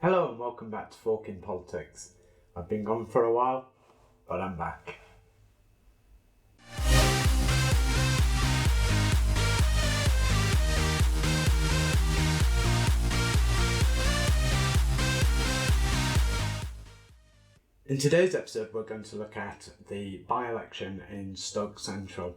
Hello and welcome back to Fork in Politics. I've been gone for a while, but I'm back. In today's episode, we're going to look at the by-election in Stoke Central.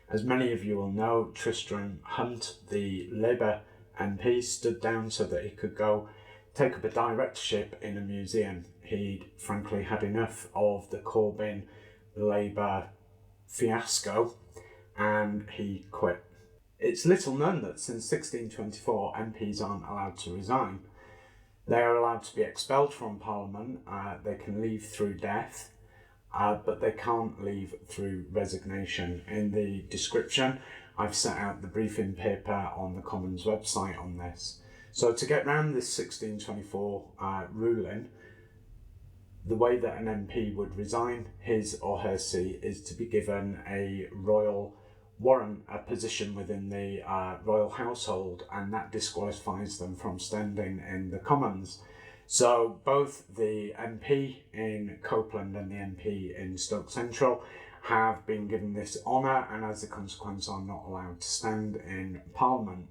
As many of you will know, Tristram Hunt, the Labour MP, stood down so that he could go take up a directorship in a museum. He'd frankly had enough of the Corbyn Labour fiasco and he quit. It's little known that since 1624 MPs aren't allowed to resign. They are allowed to be expelled from Parliament, they can leave through death, but they can't leave through resignation. In the description, I've set out the briefing paper on the Commons website on this. So to get around this 1624 ruling, the way that an MP would resign his or her seat is to be given a royal warrant, a position within the royal household, and that disqualifies them from standing in the Commons. So both the MP in Copeland and the MP in Stoke Central have been given this honour, and as a consequence are not allowed to stand in Parliament.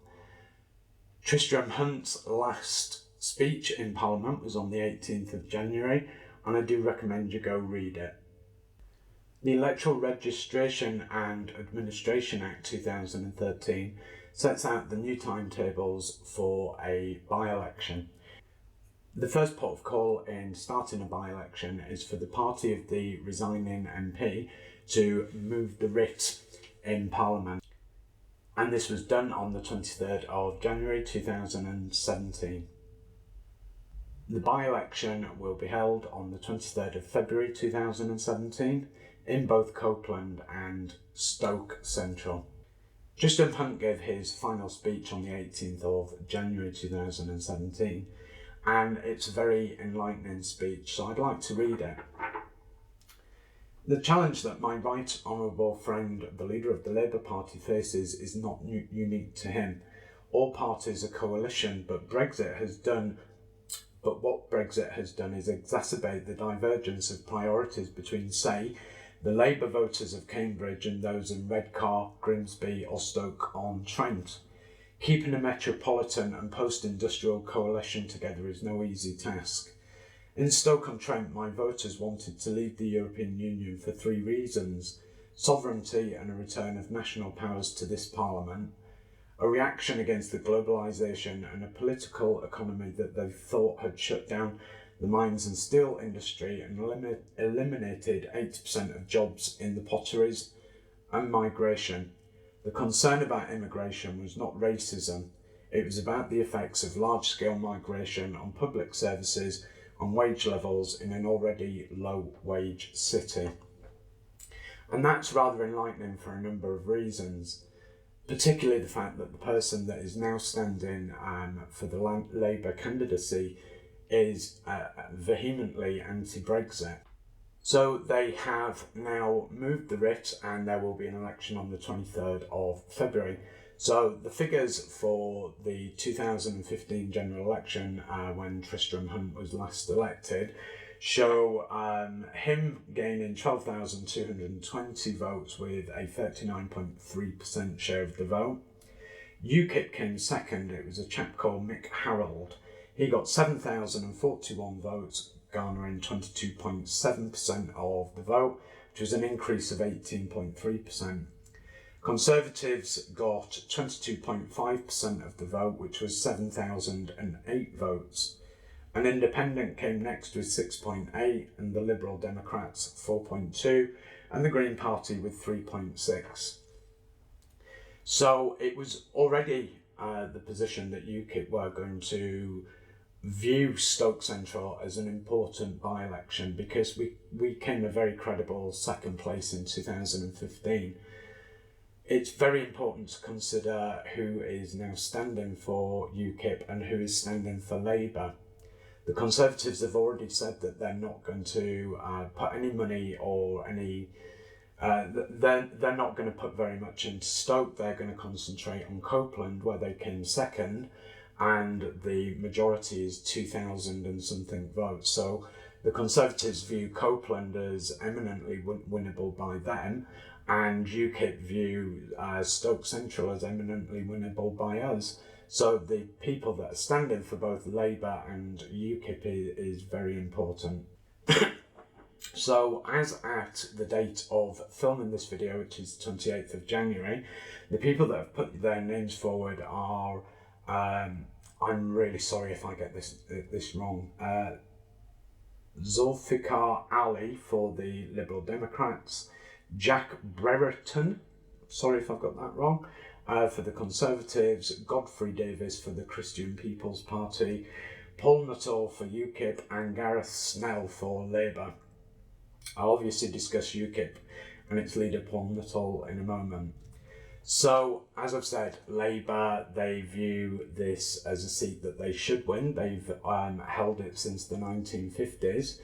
Tristram Hunt's last speech in Parliament was on the 18th of January, and I do recommend you go read it. The Electoral Registration and Administration Act 2013 sets out the new timetables for a by-election. The first port of call in starting a by-election is for the party of the resigning MP to move the writ in Parliament. And this was done on the 23rd of January 2017. The by-election will be held on the 23rd of February 2017 in both Copeland and Stoke Central. Tristram Hunt gave his final speech on the 18th of January 2017, and it's a very enlightening speech, so I'd like to read it. The challenge that my right honourable friend, the leader of the Labour Party, faces is not unique to him. All parties are coalition, but what Brexit has done is exacerbate the divergence of priorities between, say, the Labour voters of Cambridge and those in Redcar, Grimsby or Stoke-on-Trent. Keeping a metropolitan and post-industrial coalition together is no easy task. In Stoke-on-Trent, my voters wanted to leave the European Union for three reasons: sovereignty and a return of national powers to this Parliament, a reaction against the globalisation and a political economy that they thought had shut down the mines and steel industry and eliminated 80% of jobs in the potteries, and migration. The concern about immigration was not racism, it was about the effects of large-scale migration on public services, on wage levels in an already low-wage city. And that's rather enlightening for a number of reasons, particularly the fact that the person that is now standing for the Labour candidacy is vehemently anti-Brexit. So they have now moved the writ and there will be an election on the 23rd of February. So the figures for the 2015 general election, when Tristram Hunt was last elected, show him gaining 12,220 votes with a 39.3% share of the vote. UKIP came second. It was a chap called Mick Harold. He got 7,041 votes, garnering 22.7% of the vote, which was an increase of 18.3%. Conservatives got 22.5% of the vote, which was 7,008 votes. An independent came next with 6.8, and the Liberal Democrats 4.2, and the Green Party with 3.6. So it was already the position that UKIP were going to view Stoke Central as an important by-election because we came a very credible second place in 2015. It's very important to consider who is now standing for UKIP and who is standing for Labour. The Conservatives have already said that they're not going to put any money or any... they're not going to put very much into Stoke. They're going to concentrate on Copeland, where they came second, and the majority is 2,000 and something votes. So the Conservatives view Copeland as eminently winnable by them, and UKIP view Stoke Central as eminently winnable by us. So the people that are standing for both Labour and UKIP is very important. So as at the date of filming this video, which is 28th of January, the people that have put their names forward are, I'm really sorry if I get this wrong, Zulfikar Ali for the Liberal Democrats, Jack Brereton, sorry if I've got that wrong, for the Conservatives, Godfrey Davis for the Christian People's Party, Paul Nuttall for UKIP, and Gareth Snell for Labour. I'll obviously discuss UKIP and its leader Paul Nuttall in a moment. So, as I've said, Labour, they view this as a seat that they should win. They've held it since the 1950s,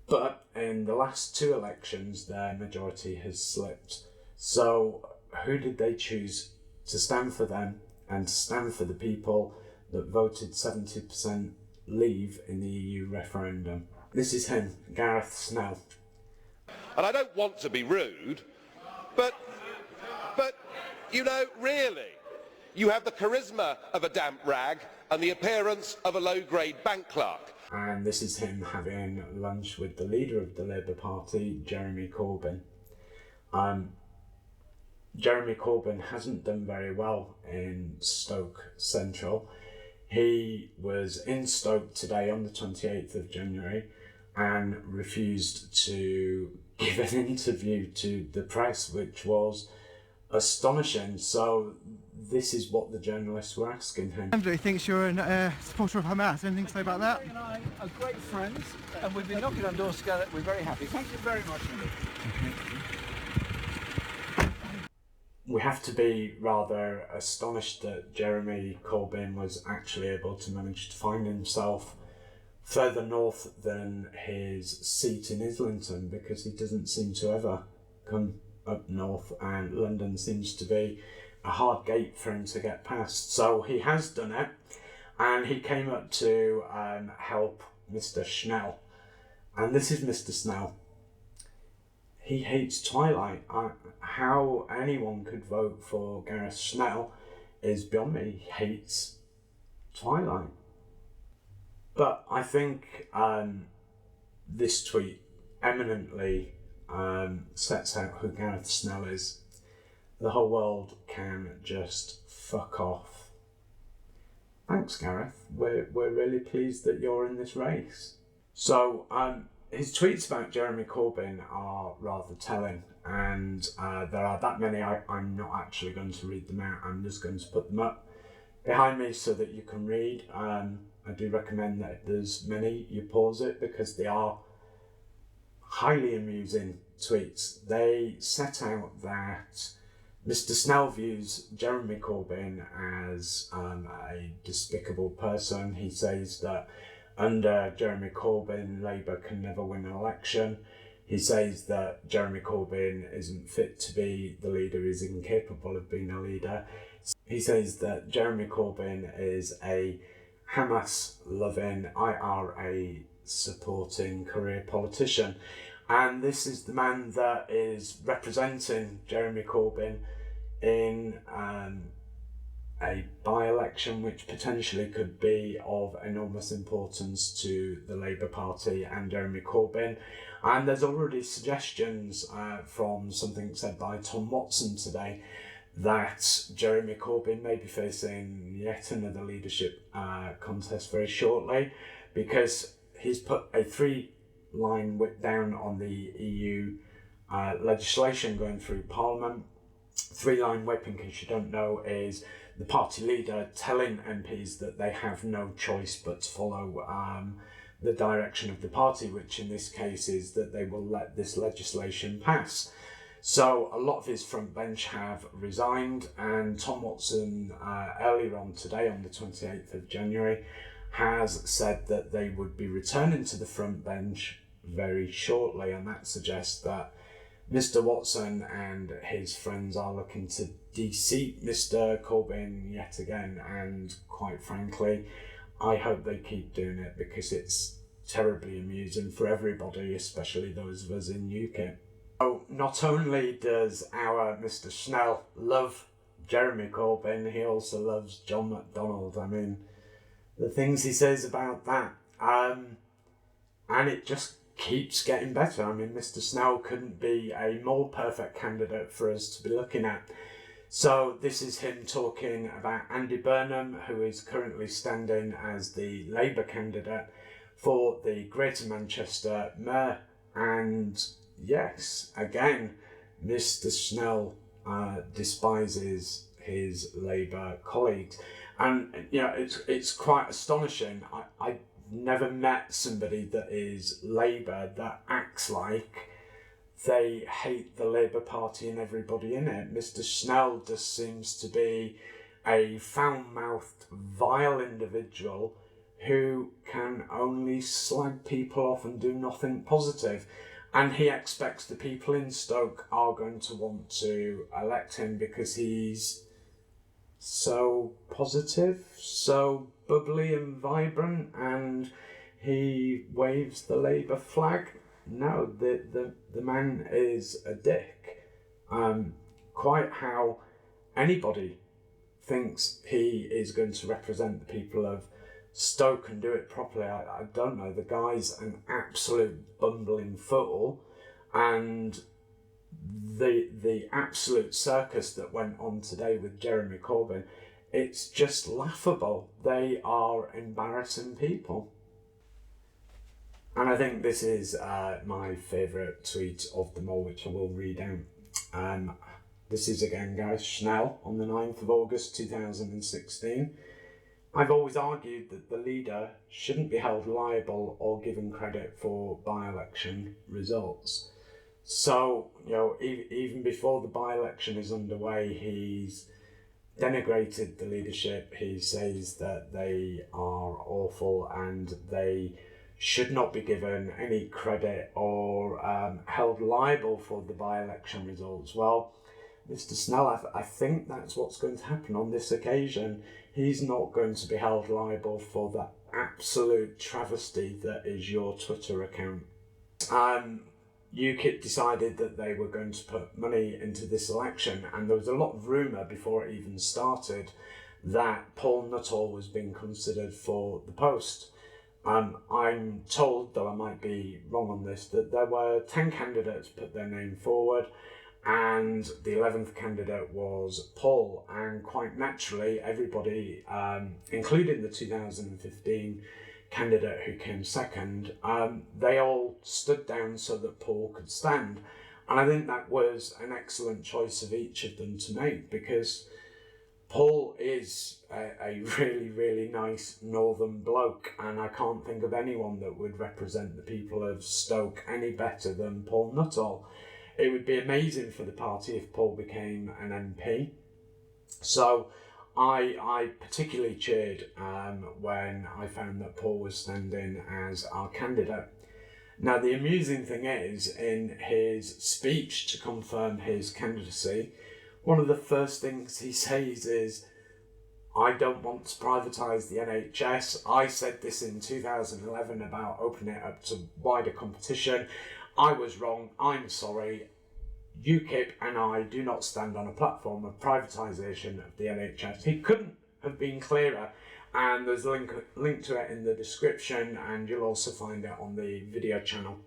but in the last two elections, their majority has slipped. So, who did they choose to stand for them and to stand for the people that voted 70% leave in the EU referendum? This is him, Gareth Snell. And I don't want to be rude, but you know, really, you have the charisma of a damp rag and the appearance of a low-grade bank clerk. And this is him having lunch with the leader of the Labour Party, Jeremy Corbyn. Jeremy Corbyn hasn't done very well in Stoke Central. He was in Stoke today on the 28th of January and refused to give an interview to the press, which was astonishing. So this is what the journalists were asking him. He thinks you're a supporter of Hamas. Anything to say about that? Greg and I are great friends, and we've been knocking on doors together. We're very happy. Thank you very much indeed. We have to be rather astonished that Jeremy Corbyn was actually able to manage to find himself further north than his seat in Islington, because he doesn't seem to ever come up north, and London seems to be a hard gate for him to get past. So he has done it, and he came up to help Mr. Snell. And this is Mr. Snell. He hates Twilight. How anyone could vote for Gareth Snell is beyond me. He hates Twilight. But I think this tweet eminently sets out who Gareth Snell is. The whole world can just fuck off. Thanks, Gareth. We're really pleased that you're in this race. So his tweets about Jeremy Corbyn are rather telling, and there are that many. I'm not actually going to read them out. I'm just going to put them up behind me so that you can read. I do recommend that if there's many, you pause it, because they are highly amusing tweets. They set out that Mr. Snell views Jeremy Corbyn as a despicable person. He says that under Jeremy Corbyn, Labour can never win an election. He says that Jeremy Corbyn isn't fit to be the leader, he's incapable of being a leader. He says that Jeremy Corbyn is a Hamas-loving, IRA-supporting career politician. And this is the man that is representing Jeremy Corbyn in a by-election which potentially could be of enormous importance to the Labour Party and Jeremy Corbyn. And there's already suggestions from something said by Tom Watson today that Jeremy Corbyn may be facing yet another leadership contest very shortly, because he's put a 3-line whip down on the EU legislation going through Parliament. 3-line whip, in case you don't know, is the party leader telling MPs that they have no choice but to follow the direction of the party, which in this case is that they will let this legislation pass. So a lot of his front bench have resigned, and Tom Watson earlier on today, on the 28th of January, has said that they would be returning to the front bench very shortly, and that suggests that Mr. Watson and his friends are looking to de-seat Mr. Corbyn yet again, and quite frankly, I hope they keep doing it because it's terribly amusing for everybody, especially those of us in UKIP. So not only does our Mr. Snell love Jeremy Corbyn, he also loves John McDonnell. I mean, the things he says about that, and it just keeps getting better. I mean, Mr. Snell couldn't be a more perfect candidate for us to be looking at. So this is him talking about Andy Burnham, who is currently standing as the Labour candidate for the Greater Manchester Mayor. And yes, again, Mr. Snell despises his Labour colleagues. And, you know, it's quite astonishing. I never met somebody that is Labour that acts like they hate the Labour Party and everybody in it. Mr. Snell just seems to be a foul-mouthed, vile individual who can only slag people off and do nothing positive. And he expects the people in Stoke are going to want to elect him because he's so positive, so bubbly and vibrant, and he waves the Labour flag. No, the man is a dick. Quite how anybody thinks he is going to represent the people of Stoke and do it properly, I don't know. The guy's an absolute bumbling fool, and the absolute circus that went on today with Jeremy Corbyn, it's just laughable. They are embarrassing people. And I think this is my favourite tweet of them all, which I will read out. This is again Gareth Snell on the 9th of August 2016. I've always argued that the leader shouldn't be held liable or given credit for by-election results. So, you know, even before the by-election is underway, he's denigrated the leadership. He says that they are awful and they should not be given any credit or held liable for the by-election results. Well, Mr. Snell, I think that's what's going to happen on this occasion. He's not going to be held liable for the absolute travesty that is your Twitter account. UKIP decided that they were going to put money into this election, and there was a lot of rumour before it even started that Paul Nuttall was being considered for the post. I'm told, though I might be wrong on this, that there were 10 candidates put their name forward, and the 11th candidate was Paul, and quite naturally everybody, including the 2015 candidate who came second, they all stood down so that Paul could stand. And I think that was an excellent choice of each of them to make, because Paul is a really, really nice northern bloke, and I can't think of anyone that would represent the people of Stoke any better than Paul Nuttall. It would be amazing for the party if Paul became an MP. So I particularly cheered when I found that Paul was standing as our candidate. Now, the amusing thing is, in his speech to confirm his candidacy, one of the first things he says is, I don't want to privatise the NHS. I said this in 2011 about opening it up to wider competition. I was wrong. I'm sorry. UKIP and I do not stand on a platform of privatisation of the NHS. He couldn't have been clearer, and there's a link to it in the description, and you'll also find it on the video channel.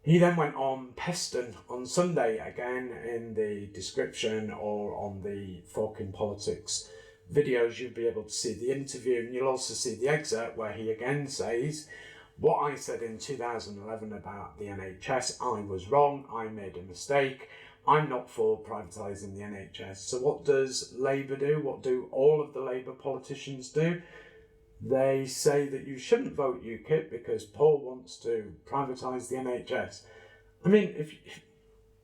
He then went on Peston on Sunday, again in the description or on the Fork in Politics videos. You'll be able to see the interview, and you'll also see the excerpt where he again says, what I said in 2011 about the NHS, I was wrong, I made a mistake, I'm not for privatising the NHS. So what does Labour do? What do all of the Labour politicians do? They say that you shouldn't vote UKIP because Paul wants to privatise the NHS. I mean,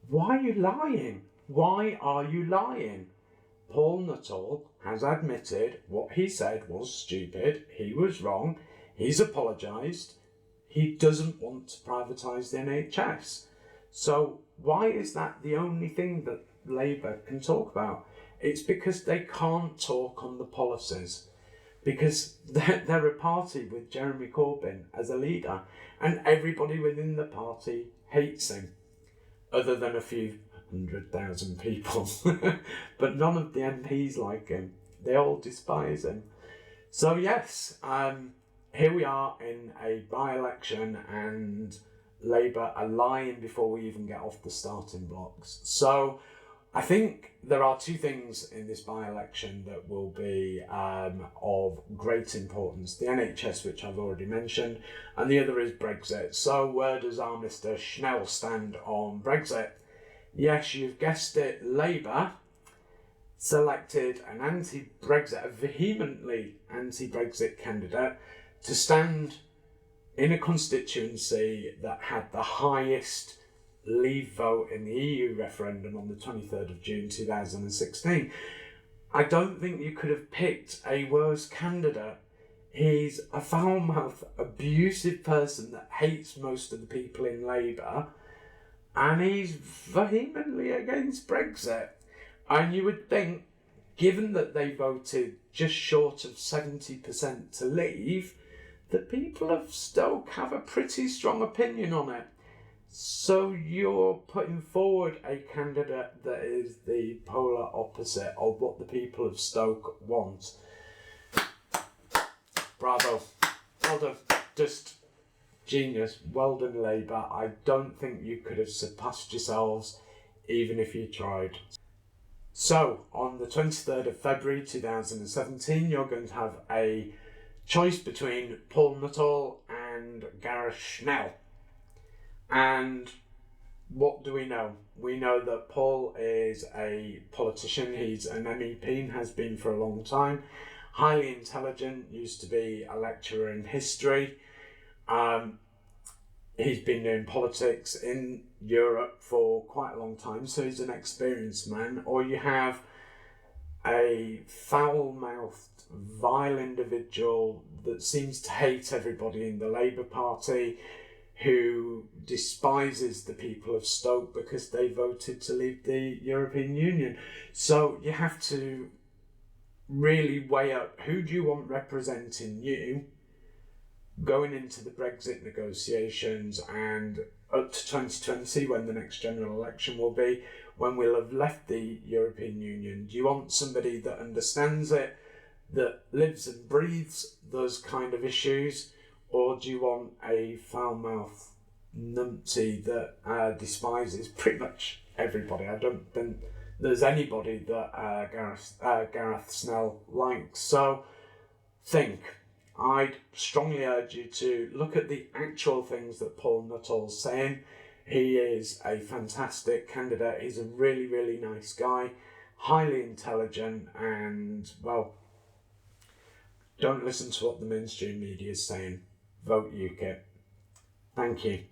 why are you lying? Why are you lying? Paul Nuttall has admitted what he said was stupid, he was wrong, he's apologised. He doesn't want to privatise the NHS. So why is that the only thing that Labour can talk about? It's because they can't talk on the policies. Because they're a party with Jeremy Corbyn as a leader, and everybody within the party hates him, other than a few 100,000 people. But none of the MPs like him. They all despise him. So yes, here we are in a by-election, and Labour are lying before we even get off the starting blocks. So I think there are two things in this by-election that will be of great importance. The NHS, which I've already mentioned, and the other is Brexit. So where does our Mr. Snell stand on Brexit? Yes, you've guessed it, Labour selected an anti-Brexit, a vehemently anti-Brexit candidate to stand in a constituency that had the highest leave vote in the EU referendum on the 23rd of June 2016. I don't think you could have picked a worse candidate. He's a foul-mouthed, abusive person that hates most of the people in Labour, and he's vehemently against Brexit. And you would think, given that they voted just short of 70% to leave, the people of Stoke have a pretty strong opinion on it. So you're putting forward a candidate that is the polar opposite of what the people of Stoke want. Bravo. Well done. Just genius. Well done, Labour. I don't think you could have surpassed yourselves even if you tried. So, on the 23rd of February 2017, you're going to have a choice between Paul Nuttall and Gareth Snell. And what do we know? We know that Paul is a politician. He's an MEP and has been for a long time. Highly intelligent, used to be a lecturer in history. He's been doing politics in Europe for quite a long time, so he's an experienced man. Or you have a foul-mouthed, vile individual that seems to hate everybody in the Labour Party, who despises the people of Stoke because they voted to leave the European Union. So you have to really weigh up, who do you want representing you going into the Brexit negotiations and up to 2020, when the next general election will be, when we'll have left the European Union. Do you want somebody that understands it, that lives and breathes those kind of issues, or do you want a foul-mouthed numpty that despises pretty much everybody? I don't think there's anybody that Gareth Snell likes. So think. I'd strongly urge you to look at the actual things that Paul Nuttall's saying. He is a fantastic candidate. He's a really, really nice guy, highly intelligent, and, well, don't listen to what the mainstream media is saying. Vote UKIP. Thank you.